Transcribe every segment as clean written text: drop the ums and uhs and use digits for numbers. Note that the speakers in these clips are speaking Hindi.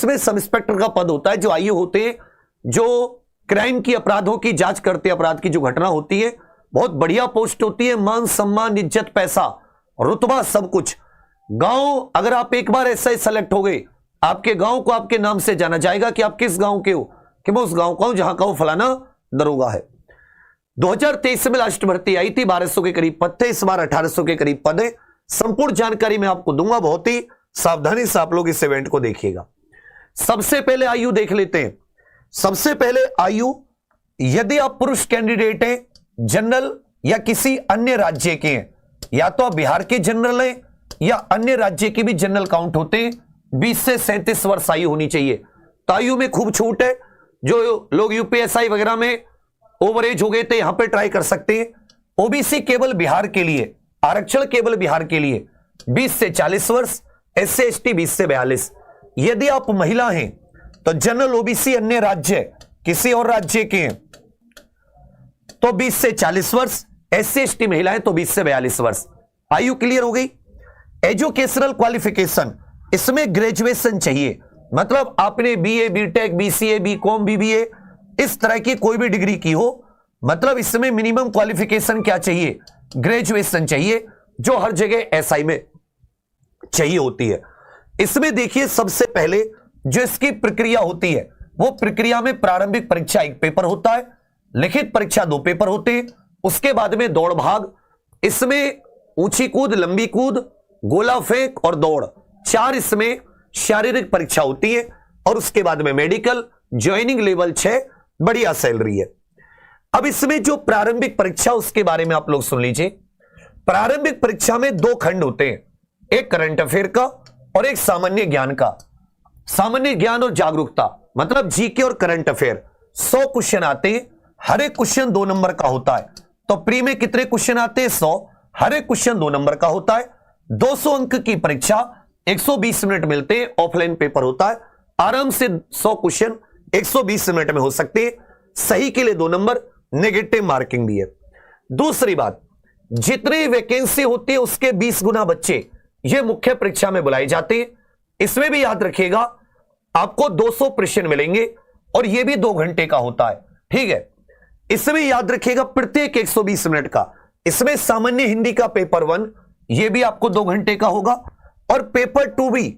इसमें सब इंस्पेक्टर का पद होता है। जो आईओ होते हैं, जो क्राइम की, अपराधों की जांच करते, अपराध की जो घटना होती है, बहुत बढ़िया पोस्ट होती है। मान सम्मान, इज्जत, पैसा, रुतबा, सब कुछ। गांव, अगर आप एक बार ऐसा ही सेलेक्ट हो गए, आपके गांव को आपके नाम से जाना जाएगा कि आप किस गांव के हो, कि मैं उस गांव का हूं जहां का वो फलाना दरोगा है। 2023 में लास्ट भर्ती आई थी, 1200 के करीब पद थे, इस बार 1800 के करीब पद है। संपूर्ण जानकारी मैं आपको दूंगा, बहुत ही सावधानी से आप लोग इस इवेंट को देखिएगा। सबसे पहले आयु देख लेते हैं। सबसे पहले आयु, यदि आप पुरुष कैंडिडेट हैं, जनरल या किसी अन्य राज्य के हैं, या तो आप बिहार के जनरल हैं या अन्य राज्य के भी जनरल काउंट होते हैं, 20 से 37 वर्ष आयु होनी चाहिए। तो आयु में खूब छूट है। जो लोग यूपीएसआई वगैरह में ओवर एज हो गए थे, यहां पे ट्राई कर सकते हैं। ओबीसी केवल बिहार के लिए, आरक्षण केवल बिहार के लिए 20 से 40 वर्ष, एससी एसटी 20 से 42। यदि आप महिला हैं तो जनरल ओबीसी अन्य राज्य, किसी और राज्य के हैं तो 20 से 40 वर्ष, एससी एसटी महिलाएं तो 20 से 42 वर्ष। आयु क्लियर हो गई। एजुकेशनल क्वालिफिकेशन, इसमें ग्रेजुएशन चाहिए, मतलब आपने BA, BTech, BCA, BCom, BBA, इस तरह की कोई भी डिग्री की हो। मतलब इसमें मिनिमम क्वालिफिकेशन क्या चाहिए? ग्रेजुएशन चाहिए, जो हर जगह एसआई में चाहिए होती है। इसमें देखिए, सबसे पहले जो इसकी प्रक्रिया होती है, वो प्रक्रिया में प्रारंभिक परीक्षा 1 पेपर होता है, लिखित परीक्षा 2 पेपर होते हैं, उसके बाद में दौड़ भाग, इसमें ऊंची कूद, लंबी कूद, गोला फेंक और दौड़, 4 इसमें शारीरिक परीक्षा होती है, और उसके बाद में मेडिकल, ज्वाइनिंग लेवल 6, बढ़िया सैलरी है। अब इसमें जो प्रारंभिक परीक्षा, उसके बारे में आप लोग सुन लीजिए। प्रारंभिक परीक्षा में 2 खंड होते हैं, एक करंट अफेयर का और एक सामान्य ज्ञान का। सामान्य ज्ञान और जागरूकता, मतलब जीके और करंट अफेयर, 100 क्वेश्चन आते हैं, हर एक क्वेश्चन 2 नंबर का होता है। तो प्री में कितने क्वेश्चन आते हैं? 100, हर एक क्वेश्चन 2 नंबर का होता है। 200 अंक की परीक्षा, 120 मिनट मिलते हैं, ऑफलाइन पेपर होता है। आराम से 100 क्वेश्चन 120 मिनट में हो सकते हैं। सही के लिए 2 नंबर, नेगेटिव मार्किंग भी है। दूसरी बात, जितनी वैकेंसी होती है उसके 20 गुना बच्चे ये मुख्य परीक्षा में बुलाए जाते हैं। इसमें भी याद रखिएगा, आपको 200 प्रश्न मिलेंगे और यह भी 2 घंटे का होता है, ठीक है। इसमें याद रखिएगा, प्रत्येक 120 मिनट का। इसमें सामान्य हिंदी का पेपर 1 यह भी आपको 2 घंटे का होगा, और पेपर 2 भी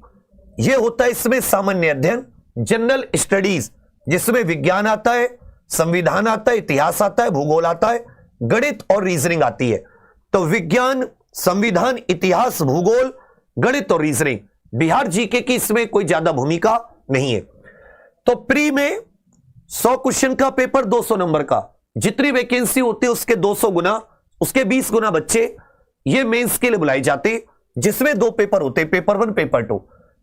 यह होता है। इसमें सामान्य अध्ययन, जनरल स्टडीज, जिसमें विज्ञान आता है, संविधान आता है, इतिहास आता है, भूगोल आता है, गणित और रीजनिंग आती है। तो विज्ञान, संविधान, इतिहास, भूगोल, गणित और रीजनिंग, बिहार जीके की इसमें कोई ज्यादा भूमिका नहीं है। तो प्री में 100 क्वेश्चन का पेपर, 200 नंबर का, जितनी वैकेंसी होती है उसके 200 गुना, उसके 20 गुना बच्चे ये मेंस के लिए बुलाए जाते हैं, जिसमें 2 पेपर होते हैं, पेपर 1, पेपर 2।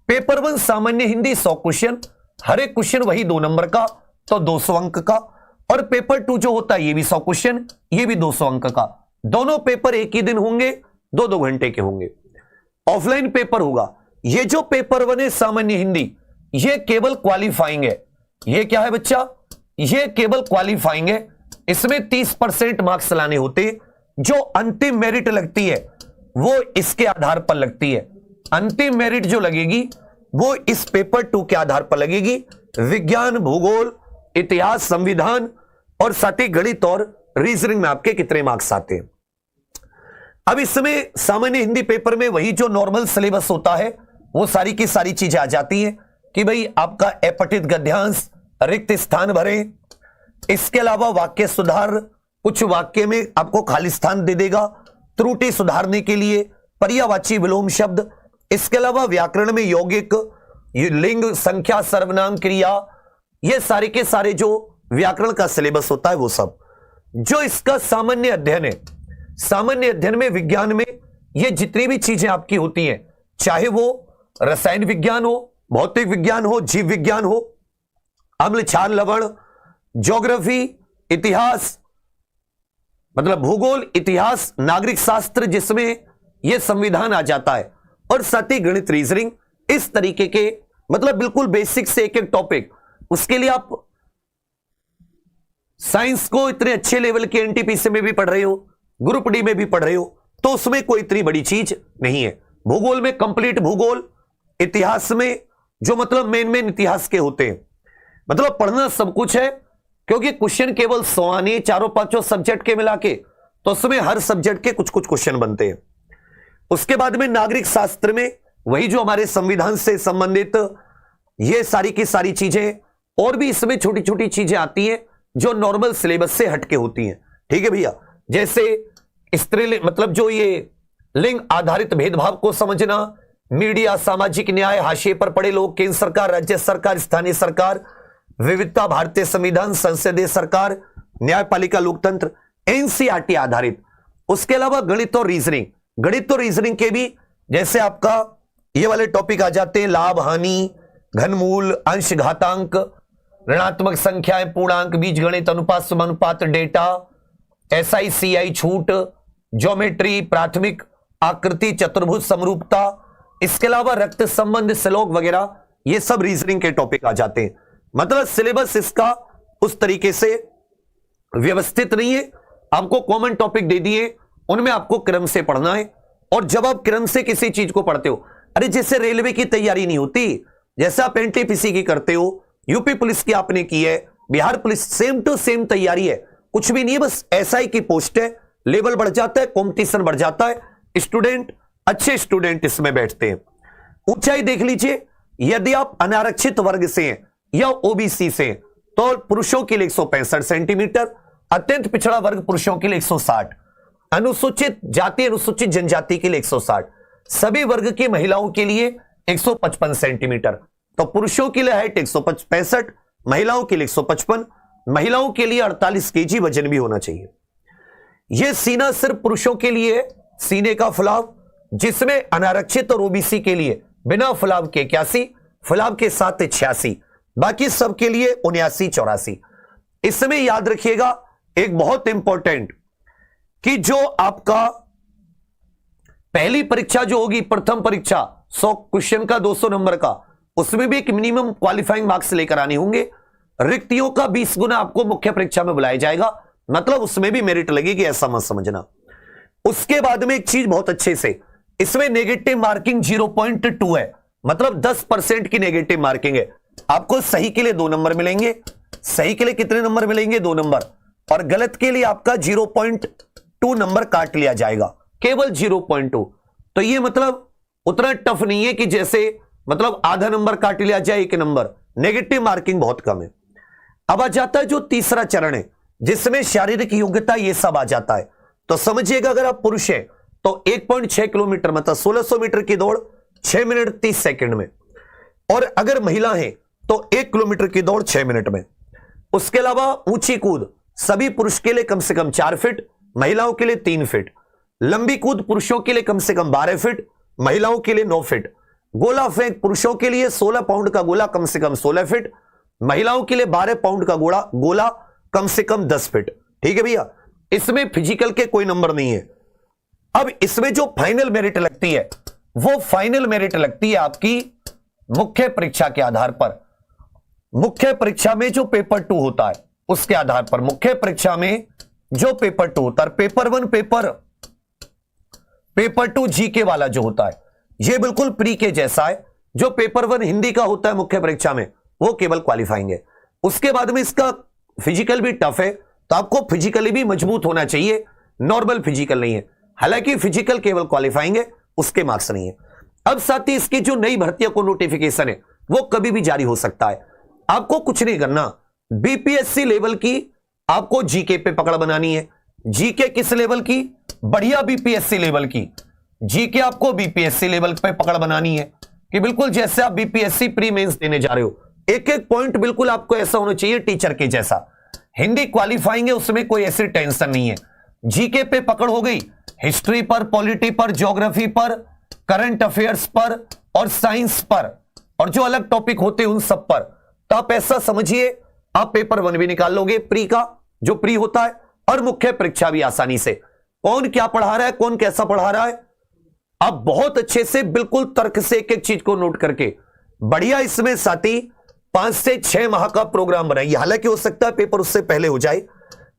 पेपर 1 सामान्य हिंदी 100 क्वेश्चन, हर एक क्वेश्चन वही 2 नंबर का, तो 200 अंक का। और पेपर 2 जो होता है ये भी 100 क्वेश्चन, ये भी 200 अंक का। दोनों पेपर एक ही दिन होंगे, 2-2 घंटे के होंगे। ऑफलाइन पेपर होगा। ये जो पेपर 1 है सामान्य हिंदी, ये केवल क्वालिफाइंग है। ये क्या है बच्चा? ये केवल क्वालिफाइंग है। इसमें 30% मार्क्स लाने होते हैं। जो अंतिम मेरिट लगती है वो इसके आधार पर लगती है। अंतिम मेरिट जो लगेगी वो इस पेपर 2 के आधार पर लगेगी। विज्ञान, भूगोल, इतिहास, संविधान और साथ ही गणित और रीजनिंग में आपके कितने मार्क्स आते हैं। अब इसमें सामान्य हिंदी पेपर में वही जो नॉर्मल सिलेबस होता है वो सारी की सारी चीजें आ जाती हैं कि भाई आपका अपठित गद्यांश, रिक्त स्थान भरें। इसके अलावा वाक्य सुधार, कुछ वाक्य में आपको खाली स्थान दे देगा, त्रुटि सुधारने के लिए पर्यायवाची विलोम शब्द। इसके अलावा व्याकरण में यौगिक, लिंग, संख्या, सर्वनाम, क्रिया, ये सारे के सारे जो व्याकरण का सिलेबस होता है वो सब। जो इसका सामान्य अध्ययन है, सामान्य अध्ययन में विज्ञान में ये जितनी भी चीजें आपकी होती हैं, चाहे वो रसायन विज्ञान हो, भौतिक विज्ञान हो, जीव विज्ञान हो, अम्ल, क्षार, लवण, ज्योग्राफी, इतिहास, मतलब भूगोल, इतिहास, नागरिक शास्त्र जिसमें यह संविधान आ जाता है, और साथ ही गणित, रीजनिंग, इस तरीके के मतलब बिल्कुल बेसिक से एक एक टॉपिक। उसके लिए आप साइंस को इतने अच्छे लेवल के एनटीपीसी में भी पढ़ रहे हो, ग्रुप डी में भी पढ़ रहे हो, तो उसमें कोई इतनी बड़ी चीज नहीं है। भूगोल में कंप्लीट भूगोल, इतिहास में जो मतलब मेन इतिहास के होते हैं। मतलब पढ़ना सब कुछ है, क्योंकि क्वेश्चन केवल 100 आने, चारों पांचों सब्जेक्ट के मिला के, तो उसमें हर सब्जेक्ट के कुछ कुछ क्वेश्चन बनते हैं। उसके बाद में नागरिक शास्त्र में वही जो हमारे संविधान से संबंधित ये सारी की सारी चीजें, और भी इसमें छोटी छोटी चीजें आती हैं जो नॉर्मल सिलेबस से हटके होती हैं। ठीक है भैया, जैसे स्त्रीलिंग, मतलब जो ये लिंग आधारित भेदभाव को समझना, मीडिया, सामाजिक न्याय, हाशिए पर पड़े लोग, केंद्र सरकार, राज्य सरकार, स्थानीय सरकार, विविधता, भारतीय संविधान, संसदीय सरकार, न्यायपालिका, लोकतंत्र, एनसीईआरटी आधारित। उसके अलावा गणित और रीजनिंग, गणित और रीजनिंग के भी जैसे आपका ये वाले टॉपिक आ जाते हैं, लाभ हानि, घनमूल, अंश घातांक, ऋणात्मक संख्याएं, पूर्णांक, बीजगणित, अनुपात, समानुपात, डेटा, एसआई सीआई, छूट, ज्योमेट्री, प्राथमिक आकृति, चतुर्भुज समरूपता, इसके अलावा रक्त संबंध, श्लोक वगैरह, ये सब रीजनिंग के टॉपिक आ जाते हैं। मतलब सिलेबस इसका उस तरीके से व्यवस्थित नहीं है। आपको कॉमन टॉपिक दे दिए, उनमें आपको क्रम से पढ़ना है। और जब आप क्रम से किसी चीज को पढ़ते हो, अरे जैसे रेलवे की तैयारी नहीं होती, जैसे आप एनटीपीसी की करते हो, यूपी पुलिस की आपने की है, Bihar police, same to same तैयारी है, कुछ भी नहीं है, बस एसआई की पोस्ट है, लेवल बढ़ जाता है, कंपटीशन बढ़ जाता है, स्टूडेंट, अच्छे स्टूडेंट इसमें बैठते हैं। ऊंचाई देख लीजिए, यदि आप अनारक्षित वर्ग से हैं या ओबीसी से हैं, तो पुरुषों के लिए 165 सेंटीमीटर, अत्यंत पिछड़ा वर्ग पुरुषों के लिए 160, अनुसूचित जाति, अनुसूचित जनजाति के लिए 160, सभी वर्ग की महिलाओं के लिए 155 सेंटीमीटर। तो पुरुषों के लिए हाइट 165, महिलाओं के लिए 155, महिलाओं के लिए 48 केजी वजन भी होना चाहिए। यह सीना सिर्फ पुरुषों के लिए, सीने का फुलाव, जिसमें अनारक्षित और ओबीसी के लिए बिना फुलाव के 81, फुलाव के साथ 86, बाकी सबके लिए 79, 84। इसमें याद रखिएगा एक बहुत इंपॉर्टेंट, कि जो आपका पहली परीक्षा जो होगी, प्रथम परीक्षा 100 क्वेश्चन का 200 नंबर का, उसमें भी एक मिनिमम क्वालिफाइंग मार्क्स लेकर आने होंगे। रिक्तियों का 20 गुना आपको मुख्य परीक्षा में बुलाया जाएगा, मतलब उसमें भी मेरिट लगेगी, ऐसा मत समझना। उसके बाद में एक चीज बहुत अच्छे से, इसमें नेगेटिव मार्किंग 0.2 है, मतलब 10% की नेगेटिव मार्किंग है। आपको सही के लिए 2 नंबर मिलेंगे, सही के लिए कितने नंबर मिलेंगे? 2 नंबर, और गलत के लिए आपका 0.2 नंबर काट लिया जाएगा, केवल 0.2। तो ये मतलब उतना टफ नहीं है कि जैसे मतलब आधा नंबर काट लिया जाए 1 नंबर, नेगेटिव मार्किंग बहुत कम है। अब आ जाता है जो तीसरा चरण है, जिसमें शारीरिक योग्यता ये सब आ जाता है। तो समझिएगा, अगर आप पुरुष हैं तो 1.6 किलोमीटर मतलब 1600 मीटर की दौड़ 6 मिनट 30 सेकंड में, और अगर महिला है तो 1 किलोमीटर की दौड़ 6 मिनट में। उसके अलावा ऊंची कूद सभी पुरुष के लिए कम से कम 4 फीट, महिलाओं के लिए 3 फीट। लंबी कूद पुरुषों के लिए कम से कम 12 फीट, महिलाओं के लिए 9 फीट। गोला फेंक पुरुषों के लिए 16 पाउंड का गोला कम से कम 16 फीट, महिलाओं के लिए 12 पाउंड का गोला कम से कम 10 फीट। ठीक है भैया, इसमें फिजिकल के कोई नंबर नहीं है। अब इसमें जो फाइनल मेरिट लगती है, वो फाइनल मेरिट लगती है आपकी मुख्य परीक्षा के आधार पर। मुख्य परीक्षा में जो पेपर 2 होता है उसके आधार पर, मुख्य परीक्षा में जो पेपर 2 होता है, पेपर 1 पेपर 2 जीके वाला जो होता है, यह बिल्कुल प्री के जैसा है। जो पेपर 1 हिंदी का होता है मुख्य परीक्षा में, वो केवल क्वालिफाइंग है। उसके बाद में इसका फिजिकल भी टफ है, तो आपको फिजिकली भी मजबूत होना चाहिए, नॉर्मल फिजिकल नहीं है। हालांकि फिजिकल केवल क्वालिफाइंग है, उसके मार्क्स नहीं है। अब साथ ही इसकी जो नई भर्तियों को नोटिफिकेशन है, वो कभी भी जारी हो सकता है। आपको कुछ नहीं करना, बीपीएससी लेवल की आपको जीके पे पकड़ बनानी है। जीके किस लेवल की? बढ़िया बीपीएससी लेवल की जीके आपको बीपीएससी लेवल पे पकड़ बनानी है, कि बिल्कुल जैसे आप बीपीएससी प्री मेंस देने जा रहे हो, एक एक पॉइंट बिल्कुल आपको ऐसा होना चाहिए टीचर के जैसा। हिंदी क्वालिफाइंग है, उसमें कोई ऐसी टेंशन नहीं है। जीके पे पकड़ हो गई, हिस्ट्री पर, पॉलिटी पर, ज्योग्राफी पर, करंट अफेयर्स पर और साइंस पर, और जो अलग टॉपिक होते हैं उन सब पर। तो आप ऐसा समझिए, आप पेपर 1 भी निकाल लोगे प्री का, जो प्री होता है, और मुख्य परीक्षा भी आसानी से। कौन क्या पढ़ा रहा है, कौन कैसा पढ़ा रहा है, आप बहुत अच्छे से बिल्कुल तर्क से एक एक चीज को नोट करके बढ़िया इसमें साथी 5 से 6 माह का प्रोग्राम बनाइए। हालांकि हो सकता है पेपर उससे पहले हो जाए,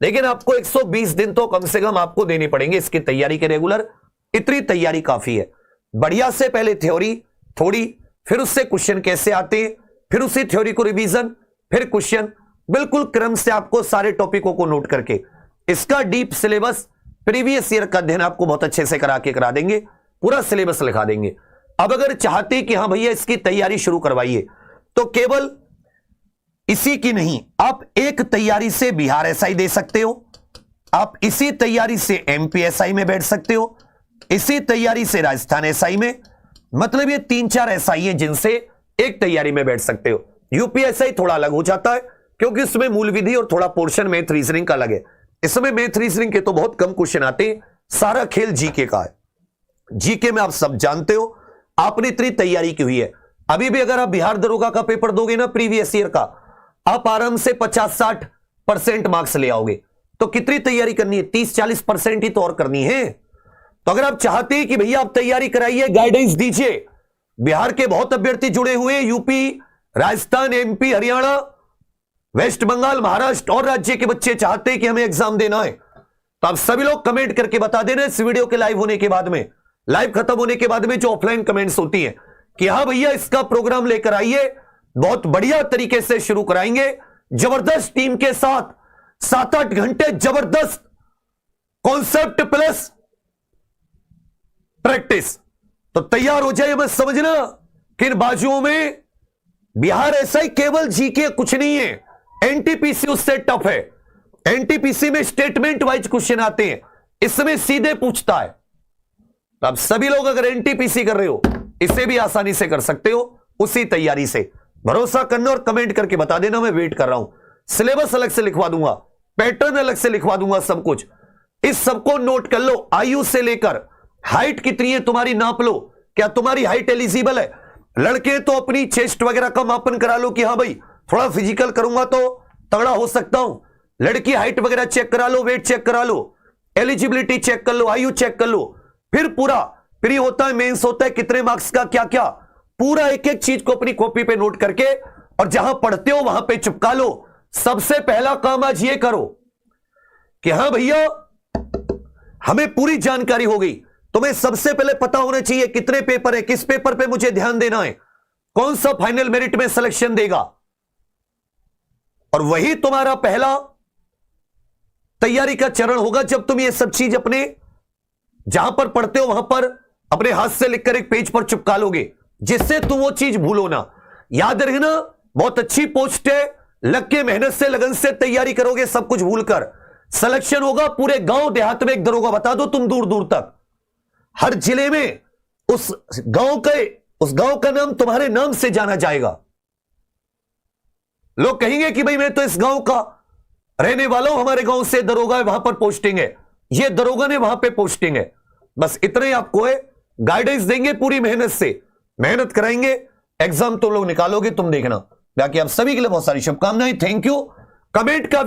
लेकिन आपको 120 दिन तो कम से कम आपको देने पड़ेंगे इसकी तैयारी के रेगुलर। इतनी तैयारी काफी है। बढ़िया से पहले थ्योरी थोड़ी, फिर उससे क्वेश्चन कैसे आते हैं, फिर उसी थ्योरी को रिवीजन, फिर क्वेश्चन, बिल्कुल क्रम से आपको सारे टॉपिकों को नोट करके इसका डीप सिलेबस, प्रीवियस ईयर का अध्ययन आपको बहुत अच्छे से करा देंगे, पूरा सिलेबस लिखा देंगे। अब अगर चाहते कि हां भैया इसकी तैयारी शुरू करवाइए, तो केवल इसी की नहीं, आप एक तैयारी से बिहार एसआई दे सकते हो, आप इसी तैयारी से एमपी एसआई में बैठ सकते हो, इसी तैयारी से राजस्थान एसआई में, मतलब ये 3-4 एसआई है जिनसे एक तैयारी में बैठ सकते हो। यूपीएसआई थोड़ा अलग हो जाता है क्योंकि उसमें मूल विधि और थोड़ा पोर्शन मैथ रीजनिंग का अलग है। इसमें मैथ रीजनिंग के तो बहुत कम क्वेश्चन आते हैं, सारा खेल जीके का है। जीके में आप सब जानते हो, आपने इतनी तैयारी की हुई है, अभी भी अगर आप बिहार दरोगा का पेपर दोगे ना प्रीवियस ईयर का, आप आराम से 50-60% मार्क्स ले आओगे। तो कितनी तैयारी करनी है, 30-40% ही तो और करनी है। तो अगर आप चाहते हैं कि भैया आप तैयारी कराइए, गाइडेंस दीजिए, बिहार के बहुत अभ्यर्थी जुड़े हुए हैं, यूपी, राजस्थान, एमपी, हरियाणा, वेस्ट बंगाल, महाराष्ट्र और राज्य के बच्चे चाहते हैं कि हमें एग्जाम देना है, तो आप सभी लोग कमेंट करके बता देना इस वीडियो के लाइव होने के बाद में, लाइव खत्म होने के बाद में जो ऑफलाइन कमेंट्स होती हैं कि हां भैया इसका प्रोग्राम लेकर आइए, बहुत बढ़िया तरीके से शुरू कराएंगे, जबरदस्त टीम के साथ 7-8 घंटे जबरदस्त कॉन्सेप्ट प्लस प्रैक्टिस। तो तैयार हो जाए, बस समझना कि इन बाजुओं में बिहार एसआई केवल जीके कुछ नहीं है, एनटीपीसी उससे टफ है। एनटीपीसी में स्टेटमेंट वाइज क्वेश्चन आते हैं, इसमें सीधे पूछता है। तो आप सभी लोग अगर एनटीपीसी कर रहे हो, इसे भी आसानी से कर सकते हो उसी तैयारी से। भरोसा करना और कमेंट करके बता देना, मैं वेट कर रहा हूं। सिलेबस अलग से लिखवा दूंगा, पैटर्न अलग से लिखवा दूंगा, सब कुछ इस सबको नोट कर लो। आयु से लेकर हाइट कितनी है तुम्हारी नाप लो, क्या तुम्हारी हाइट एलिजिबल है। लड़के तो अपनी चेस्ट वगैरह का मापन करा लो कि हां भाई थोड़ा फिजिकल करूंगा तो तगड़ा हो सकता हूं। लड़की हाइट वगैरह चेक करा लो, वेट चेक करा लो, एलिजिबिलिटी चेक कर लो, आयु चेक कर लो, फिर पूरा प्री होता है, मेंस होता है, कितने मार्क्स का क्या क्या, पूरा एक एक चीज को अपनी कॉपी पे नोट करके और जहां पढ़ते हो वहां पे चिपका लो। सबसे पहला काम आज ये करो कि हां भैया हमें पूरी जानकारी हो गई, तुम्हें सबसे पहले पता होना चाहिए कितने पेपर है, किस पेपर पे मुझे ध्यान देना है, कौन सा फाइनल मेरिट में सिलेक्शन देगा, और वही तुम्हारा पहला तैयारी का चरण होगा। जब तुम ये सब चीज अपने जहां पर पढ़ते हो वहां पर अपने हाथ से लिखकर एक पेज पर चिपका लोगे, जिससे तुम वो चीज भूलो ना। याद रखना, बहुत अच्छी पोस्ट है, लग के मेहनत से लगन से तैयारी करोगे, सब कुछ भूलकर सिलेक्शन होगा। पूरे गांव देहात में एक दरोगा बता दो तुम, दूर दूर तक हर जिले में उस गांव का नाम तुम्हारे नाम से जाना जाएगा। लोग कहेंगे कि भाई मैं तो इस गांव का रहने वाला हूं, हमारे गांव से दरोगा है, वहां पर पोस्टिंग है, ये दरोगा ने वहां पे पोस्टिंग है। बस इतने आपको है, गाइडेंस देंगे, पूरी मेहनत से मेहनत कराएंगे, एग्जाम तुम लोग निकालोगे, तुम देखना। बाकी आप सभी के लिए बहुत सारी शुभकामनाएं। Thank you. कमेंट का